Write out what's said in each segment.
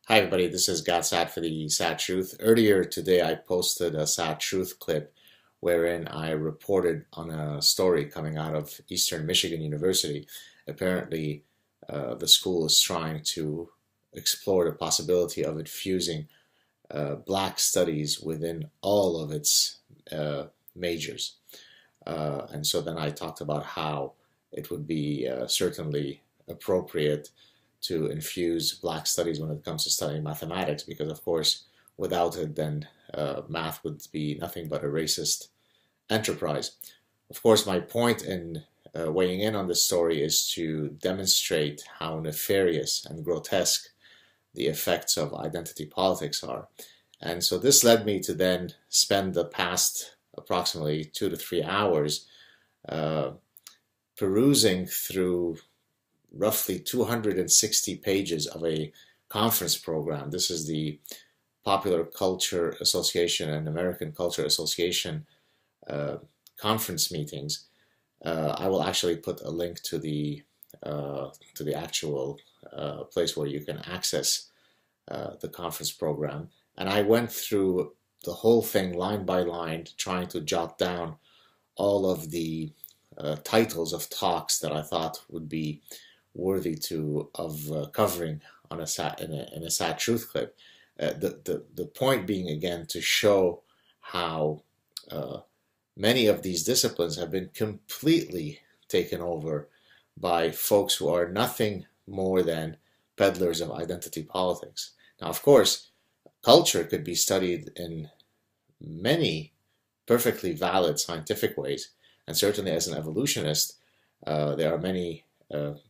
Hi everybody, this is SAAD for the SAAD Truth. Earlier today I posted a SAAD Truth clip wherein I reported on a story coming out of Eastern Michigan University. Apparently the school is trying to explore the possibility of infusing black studies within all of its majors. And so then I talked about how it would be certainly appropriate to infuse black studies when it comes to studying mathematics, because of course without it then math would be nothing but a racist enterprise. Of course, my point in weighing in on this story is to demonstrate how nefarious and grotesque the effects of identity politics are. And so this led me to then spend the past approximately 2 to 3 hours uh, perusing through roughly 260 pages of a conference program. This is the Popular Culture Association and American Culture Association conference meetings. I will actually put a link to the actual place where you can access the conference program. And I went through the whole thing line by line, trying to jot down all of the titles of talks that I thought would be worthy of covering on in a SAAD Truth clip. The point being again to show how many of these disciplines have been completely taken over by folks who are nothing more than peddlers of identity politics. Now, of course, culture could be studied in many perfectly valid scientific ways, and certainly as an evolutionist, there are many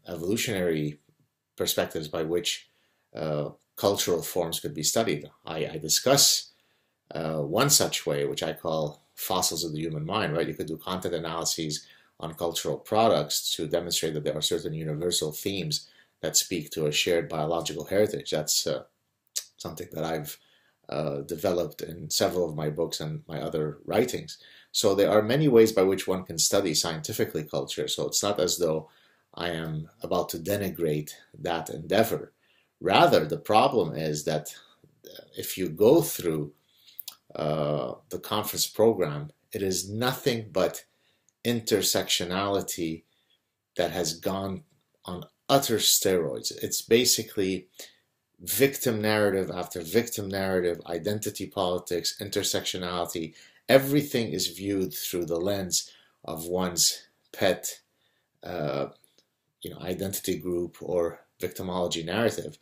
evolutionary perspectives by which cultural forms could be studied. I discuss one such way, which I call fossils of the human mind, right? You could do content analyses on cultural products to demonstrate that there are certain universal themes that speak to a shared biological heritage. That's something that I've developed in several of my books and my other writings. So there are many ways by which one can study scientifically culture. So it's not as though I am about to denigrate that endeavor. Rather, the problem is that if you go through the conference program, it is nothing but intersectionality that has gone on utter steroids. It's basically victim narrative after victim narrative, identity politics, intersectionality. Everything is viewed through the lens of one's pet identity group or victimology narrative.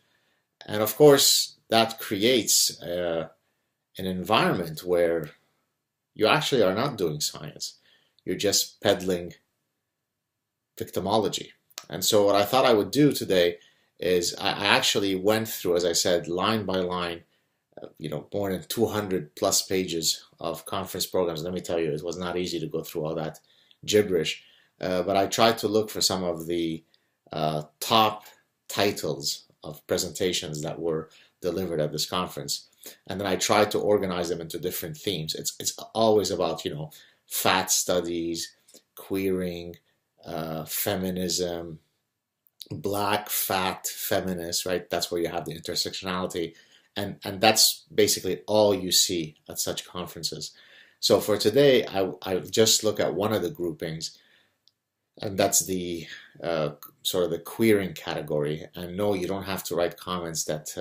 And of course, that creates an environment where you actually are not doing science. You're just peddling victimology. And so what I thought I would do today is I actually went through, as I said, line by line, more than 200 plus pages of conference programs. Let me tell you, it was not easy to go through all that gibberish. But I tried to look for some of the top titles of presentations that were delivered at this conference. And then I tried to organize them into different themes. It's always about, fat studies, queering, feminism, black fat feminists, right? That's where you have the intersectionality. And that's basically all you see at such conferences. So for today, I just look at one of the groupings, and that's the sort of the queering category. And no, you don't have to write comments that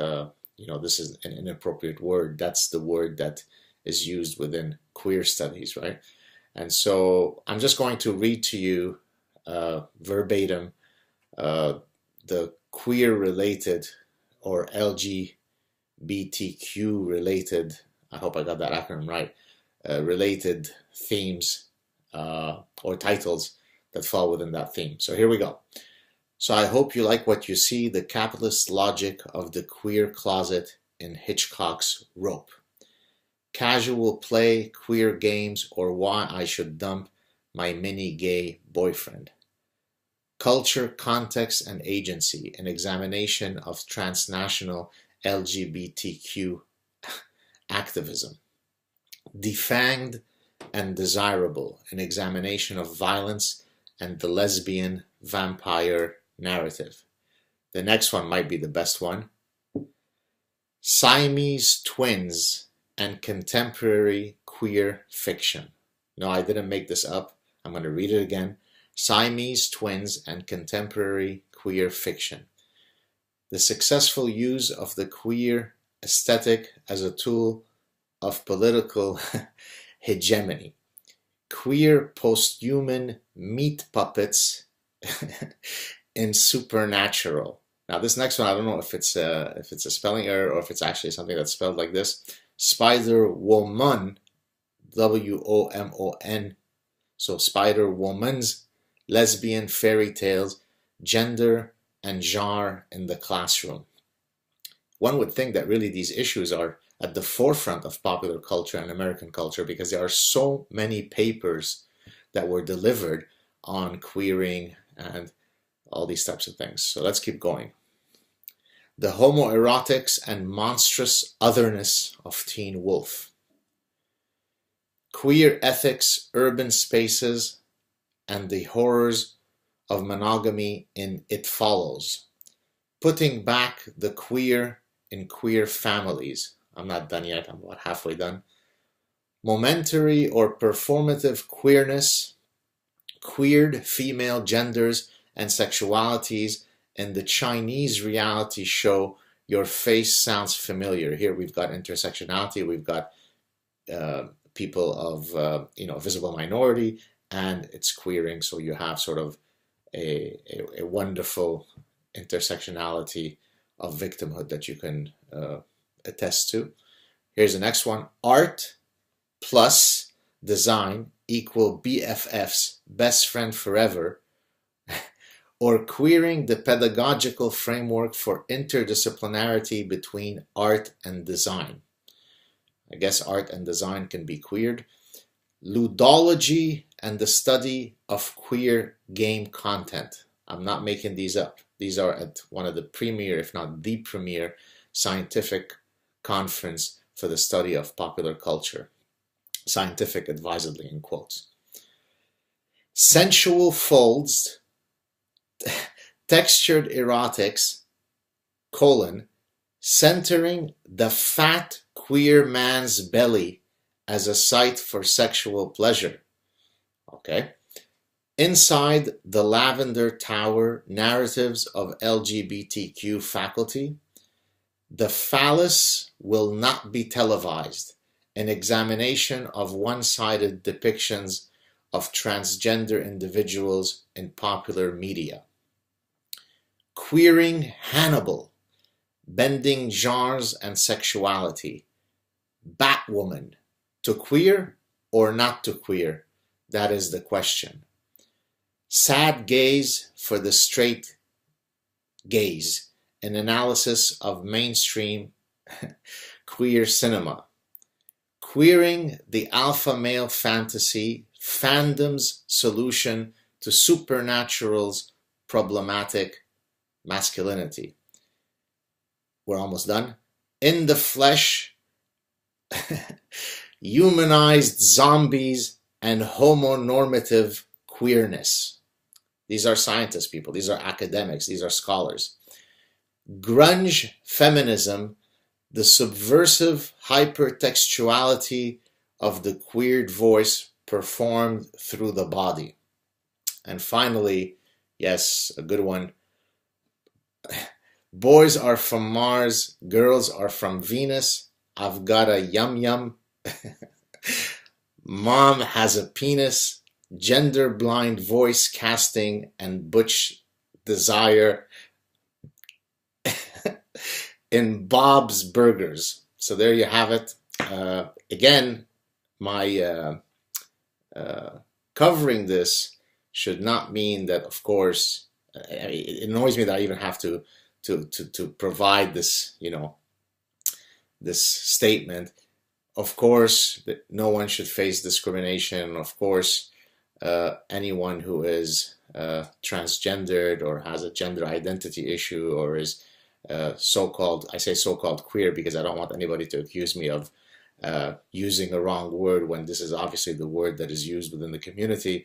this is an inappropriate word. That's the word that is used within queer studies, right? And so I'm just going to read to you verbatim the queer related or LGBTQ related, I hope I got that acronym right, related themes or titles that fall within that theme. So here we go. So I hope you like what you see, the capitalist logic of the queer closet in Hitchcock's Rope. Casual play, queer games, or why I should dump my mini-gay boyfriend. Culture, context, and agency, an examination of transnational LGBTQ activism. Defanged and desirable, an examination of violence and the lesbian vampire narrative. The next one might be the best one. Siamese twins and contemporary queer fiction. No, I didn't make this up. I'm going to read it again. Siamese twins and contemporary queer fiction. The successful use of the queer aesthetic as a tool of political hegemony. Queer posthuman meat puppets in supernatural. Now this next one, I don't know if it's a spelling error or if it's actually something that's spelled like this. Spider Woman, W-O-M-O-N. So Spider Woman's lesbian fairy tales, gender and genre in the classroom. One would think that really these issues are at the forefront of popular culture and American culture because there are so many papers that were delivered on queering and all these types of things. So let's keep going. The homoerotics and monstrous otherness of Teen Wolf. Queer ethics, urban spaces, and the horrors of monogamy in It Follows. Putting back the queer in queer families. I'm not done yet, I'm about halfway done. Momentary or performative queerness, queered female genders and sexualities in the Chinese reality show Your Face Sounds Familiar. Here we've got intersectionality, we've got people of visible minority, and it's queering, so you have sort of a wonderful intersectionality of victimhood that you can attest to. Here's the next one. Art plus design equal BFFs, best friend forever, or queering the pedagogical framework for interdisciplinarity between art and design. I guess art and design can be queered. Ludology and the study of queer game content. I'm not making these up. These are at one of the premier, if not the premier, scientific conference for the study of popular culture. Scientific advisedly in quotes. Sensual folds, textured erotics, centering the fat queer man's belly as a site for sexual pleasure. Okay. Inside the Lavender Tower, narratives of LGBTQ faculty. The phallus will not be televised. An examination of one-sided depictions of transgender individuals in popular media. Queering Hannibal, bending genres and sexuality. Batwoman, to queer or not to queer? That is the question. Sad gaze for the straight gaze, an analysis of mainstream queer cinema. Queering the alpha male fantasy, fandom's solution to Supernatural's problematic masculinity. We're almost done. In the Flesh, humanized zombies and homonormative queerness. These are scientists, people. These are academics. These are scholars. Grunge feminism, the subversive hypertextuality of the queered voice performed through the body. And finally, yes, a good one. Boys are from Mars, girls are from Venus. I've got a yum yum. Mom has a penis. Gender blind voice casting and butch desire in Bob's Burgers. So there you have it. Again, my covering this should not mean that, of course, it annoys me that I even have to provide this, this statement. Of course, that no one should face discrimination. Of course, anyone who is transgendered or has a gender identity issue or is so-called, I say so-called queer because I don't want anybody to accuse me of using a wrong word when this is obviously the word that is used within the community.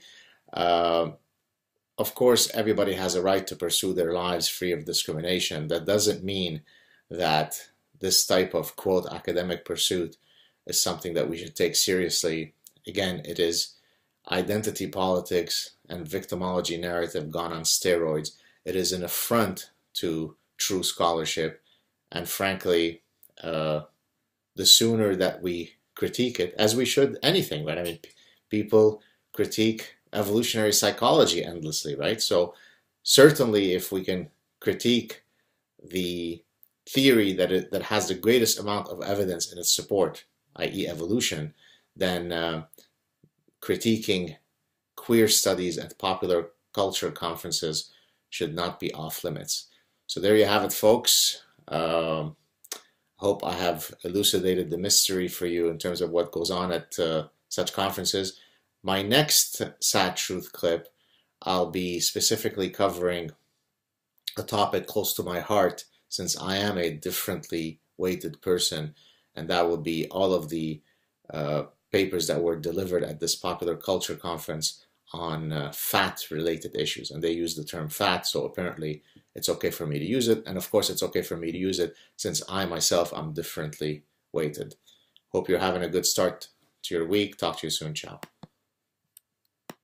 Of course, everybody has a right to pursue their lives free of discrimination. That doesn't mean that this type of quote academic pursuit is something that we should take seriously. Again, it is identity politics and victimology narrative gone on steroids. It is an affront to true scholarship, and frankly, the sooner that we critique it, as we should anything, right? I mean, people critique evolutionary psychology endlessly, right? So certainly if we can critique the theory that has the greatest amount of evidence in its support, i.e. evolution, then critiquing queer studies at popular culture conferences should not be off limits. So there you have it, folks. Hope I have elucidated the mystery for you in terms of what goes on at such conferences. My next SAAD Truth clip, I'll be specifically covering a topic close to my heart, since I am a differently weighted person, and that would be all of the papers that were delivered at this popular culture conference on fat-related issues. And they use the term fat, so apparently it's okay for me to use it. And of course, it's okay for me to use it since I myself am differently weighted. Hope you're having a good start to your week. Talk to you soon. Ciao.